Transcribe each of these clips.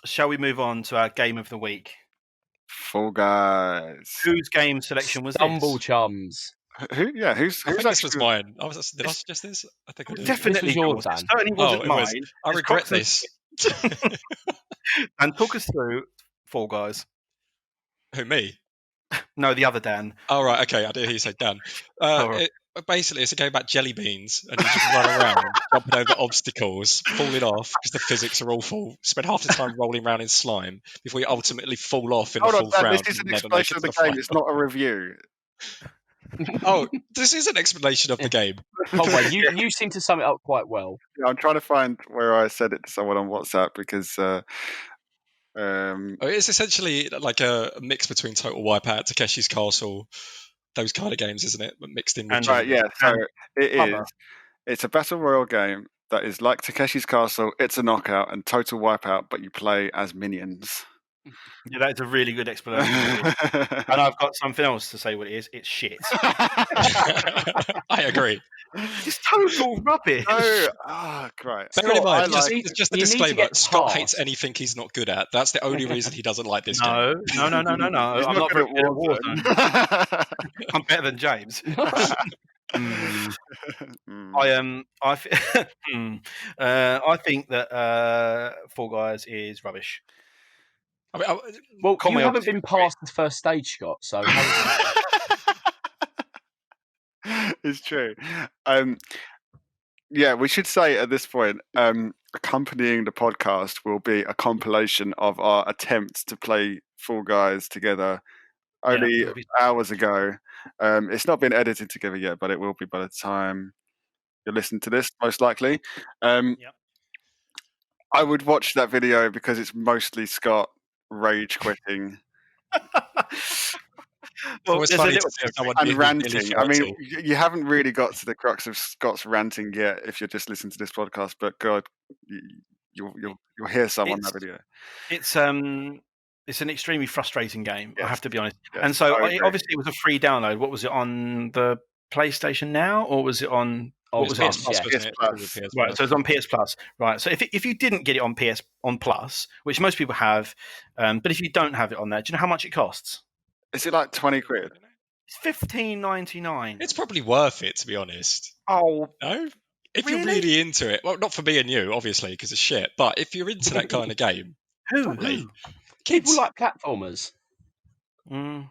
shall we move on to our game of the week? Fall Guys. Whose game selection was Stumble this? chums. Who? Yeah, who's I think this was actually? mine. Did I suggest this? I think I did. Definitely This was yours, It Dan. certainly wasn't it mine. was. I It's regret Cox and this. And talk us through Fall Guys. Who, me? No, the other Dan. Oh, right, okay, I do hear you say Dan. Right. Basically, it's a game about jelly beans, and you just run around, jumping over obstacles, falling off because the physics are awful. Spend half the time rolling around in slime before you ultimately fall off in the Hold on, fourth Dan, round. this is an and never make explanation it of to the final. game. It's not a review. Oh, this is an explanation of the game. Oh, wait, you seem to sum it up quite well. Yeah, I'm trying to find where I said it to someone on WhatsApp because. It's essentially like a mix between Total Wipeout, Takeshi's Castle, those kind of games, isn't it? But mixed in with And- jelly Right, yeah. beans. So it Plumber. is. It's a battle royale game that is like Takeshi's Castle. It's a knockout and Total Wipeout, but you play as minions. Yeah, that's a really good explanation. And I've got something else to say what it is. It's shit. I agree. It's total rubbish. Great. Bear in mind, just- just a you need to disclaimer, get Scott past. hates anything he's not good at. That's the only reason he doesn't like this game. No. He's I'm not very good at Warzone. I'm better than James. I think that Fall Guys is rubbish. I mean, Well, Call you me haven't obviously. been past the first stage, Scott, so how does that It's true. Yeah, we should say at this point, accompanying the podcast will be a compilation of our attempts to play Fall Guys together only it'll be- hours ago. It's not been edited together yet, but it will be by the time you listen to this, most likely. I would watch that video because it's mostly Scott rage quitting. Well, it's there's a funny little to see bit of someone And really ranting. I shouty. mean, you haven't really got to the crux of Scott's ranting yet if you're just listening to this podcast, but God, you'll hear some on that video. It's an extremely frustrating game. I Yes. have to be honest. Yes, And so, I agree. obviously, it was a free download. What was it on the PlayStation Now, or was it on? Oh, What was PS it? Plus, on? wasn't it? PS+. With PS Right, Plus. so it's on PS Plus. Right, so if you didn't get it on Plus, which most people have, but if you don't have it on there, do you know how much it costs? Is it like 20 quid? It's $15.99. It's probably worth it, to be honest. Oh, No? If you're Really? really into it, well, not for me and you, obviously, because it's shit, but if you're into that kind of game, who? probably. people Kids. like platformers? Mm.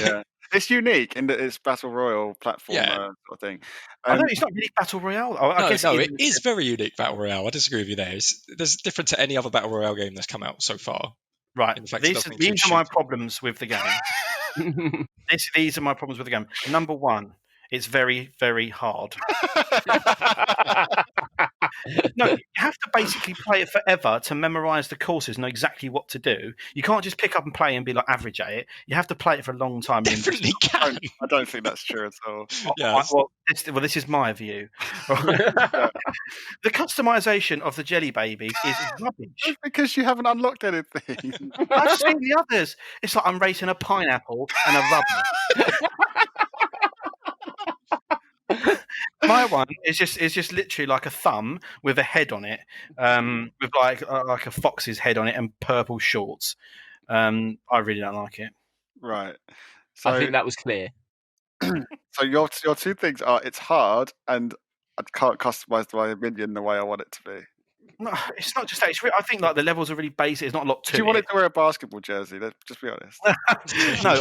Yeah. It's unique in that it's battle royal platformer Yeah. sort of thing. I know it's not really battle royale. I guess it is very unique Battle Royale. I disagree with you there. There's different to any other Battle Royale game that's come out so far. Right. In fact, it These doesn't include are my shooting. problems with the game. These are my problems with the game. Number one, it's very, very hard. No, you have to basically play it forever to memorize the courses, know exactly what to do. You can't just pick up and play and be like average at it. You have to play it for a long time. Definitely can. I don't think that's true at all. Yeah. This is my view. The customization of the jelly babies is rubbish. Just because you haven't unlocked anything. I've seen the others. It's like I'm racing a pineapple and a rubber. My one is just literally like a thumb with a head on it, with like a fox's head on it and purple shorts. I really don't like it. Right. So, I think that was clear. so your two things are it's hard and I can't customize my minion the way I want it to be. No, it's not just that. I think like the levels are really basic. It's not a lot to Do you want it to wear a basketball jersey? Let's just be honest. No,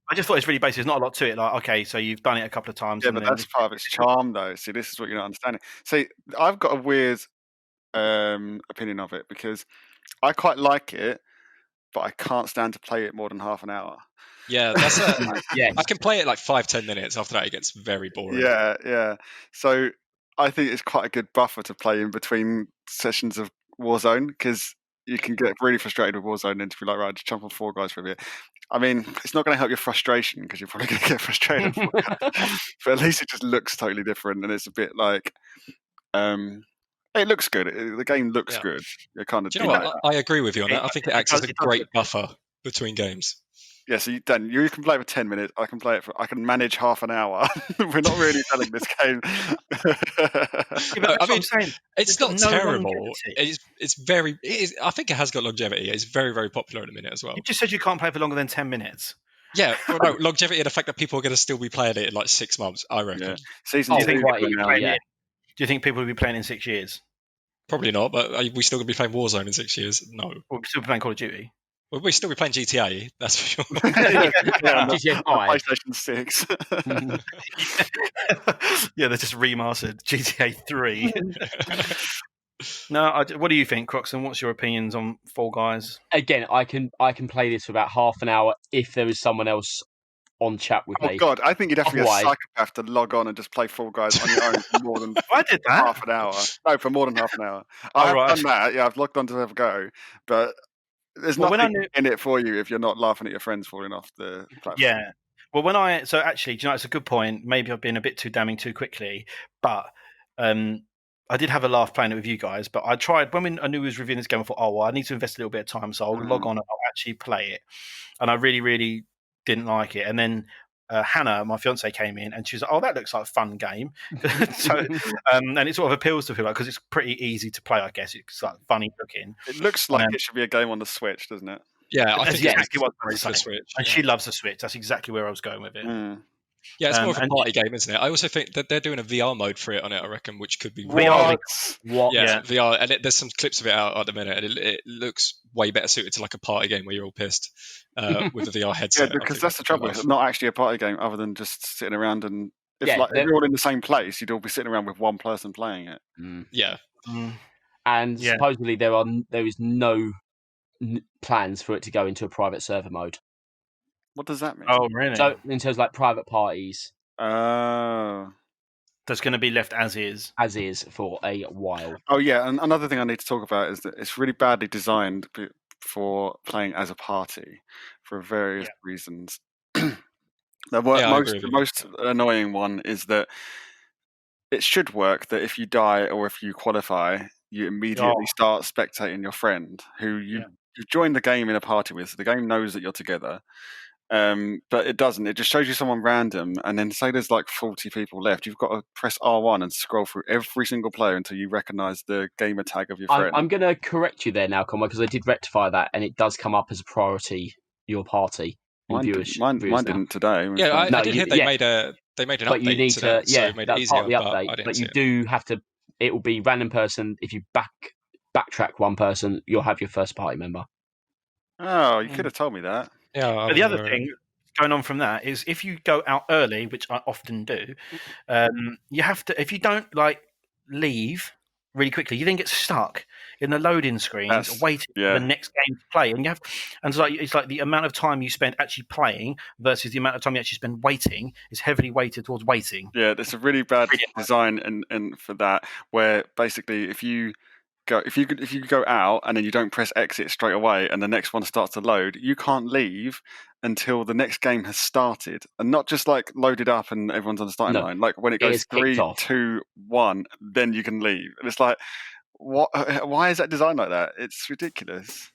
I just thought it's really basic. There's not a lot to it. Like, okay, so you've done it a couple of times. Yeah, and but then that's part of its charm, though. See, this is what you're not understanding. See, I've got a weird opinion of it because I quite like it, but I can't stand to play it more than half an hour. Yeah, that's Yes. I can play it like 5-10 minutes. After that, it gets very boring. Yeah. So I think it's quite a good buffer to play in between sessions of Warzone because you can get really frustrated with Warzone and to be like, right, just jump on Fall Guys for a bit. I mean, it's not going to help your frustration because you're probably going to get frustrated. But at least it just looks totally different and it's a bit like, it looks good. The game looks good. It kind of. Do you know what? I agree with you on that. I think it acts as a great buffer between games. Yeah, so Dan, you can play it for 10 minutes. I can manage half an hour. We're not really selling this game. Yeah, but that's what I'm saying. It's got not no terrible. longevity. I think it has got longevity. It's very, very popular at the minute as well. You just said you can't play for longer than 10 minutes. Yeah, well, no, longevity and the fact that people are going to still be playing it in like 6 months, I reckon. Yeah. Season Oh, 2 think quite people will be easily, playing yeah. it? Do you think people will be playing in 6 years? Probably not, but are we still going to be playing Warzone in 6 years? No. Or still playing Call of Duty? Well, we'll still be playing GTA, that's for sure. on GTA 5. PlayStation 6. Yeah, they're just remastered GTA 3. No, what do you think, Croxon? What's your opinions on Fall Guys? Again, I can play this for about half an hour if there is someone else on chat with Oh me. God, I think you'd have to be a Otherwise- psychopath to log on and just play Fall Guys on your own for more than I did that. half an hour. No, for more than half an hour. Oh, I've right. done that. Yeah, I've logged on to have a go, but there's Well, when nothing I knew- in it for you if you're not laughing at your friends falling off the platform. Yeah. Well, so actually, do you know, it's a good point. Maybe I've been a bit too damning too quickly, but I did have a laugh playing it with you guys. But I tried when I knew we was reviewing this game. I thought, oh, well, I need to invest a little bit of time, so I'll log on and I'll actually play it. And I really, really didn't like it. And then Hannah, my fiance, came in and she was like, "Oh, that looks like a fun game." So, and it sort of appeals to people because it's pretty easy to play. I guess it's like funny looking. It looks like it should be a game on the Switch, doesn't it? Yeah, I That's think exactly what I it's was for the saying. Switch. And yeah. she loves the Switch. That's exactly where I was going with it. Yeah, it's more of a and- party game, isn't it? I also think that they're doing a VR mode for it on it, I reckon, which could be VR. What? Yeah, VR, and there's some clips of it out at the minute, and it looks way better suited to like a party game where you're all pissed with the VR Yeah, headset. because that's the trouble. It's not actually a party game other than just sitting around and if Yeah, you're all in the same place, you'd all be sitting around with one person playing it. Yeah. And Yeah. supposedly there is no plans for it to go into a private server mode. What does that mean? Oh, really? So in terms of like private parties, Oh. That's going to be left as is. as is for a while. Oh yeah, and another thing I need to talk about is that it's really badly designed for playing as a party for various reasons. The most annoying one is that it should work that if you die or if you qualify, you immediately start spectating your friend who you've joined the game in a party with. So the game knows that you're together. But it doesn't. It just shows you someone random, and then say there's like 40 people left. You've got to press R1 and scroll through every single player until you recognise the gamer tag of your friend. I'm going to correct you there now, Conway, because I did rectify that, and it does come up as a priority. Your party. Mine didn't today. Yeah, I did hear they made an update. But you need to so it made that's it easier, part of the update. I didn't But see you it. do have to. It will be random person. If you backtrack one person, you'll have your first party member. Oh, you could have told me that. Yeah. But the other thing going on from that is if you go out early, which I often do, you have to. If you don't like leave really quickly, you then get stuck in the loading screens waiting for the next game to play, and it's like the amount of time you spend actually playing versus the amount of time you actually spend waiting is heavily weighted towards waiting. Yeah, there's a really bad design and for that, where basically if you go out and then you don't press exit straight away and the next one starts to load, you can't leave until the next game has started, and not just like loaded up and everyone's on the starting line. Like when it goes 3, 2, 1, then you can leave. And it's like, what? Why is that designed like that? It's ridiculous.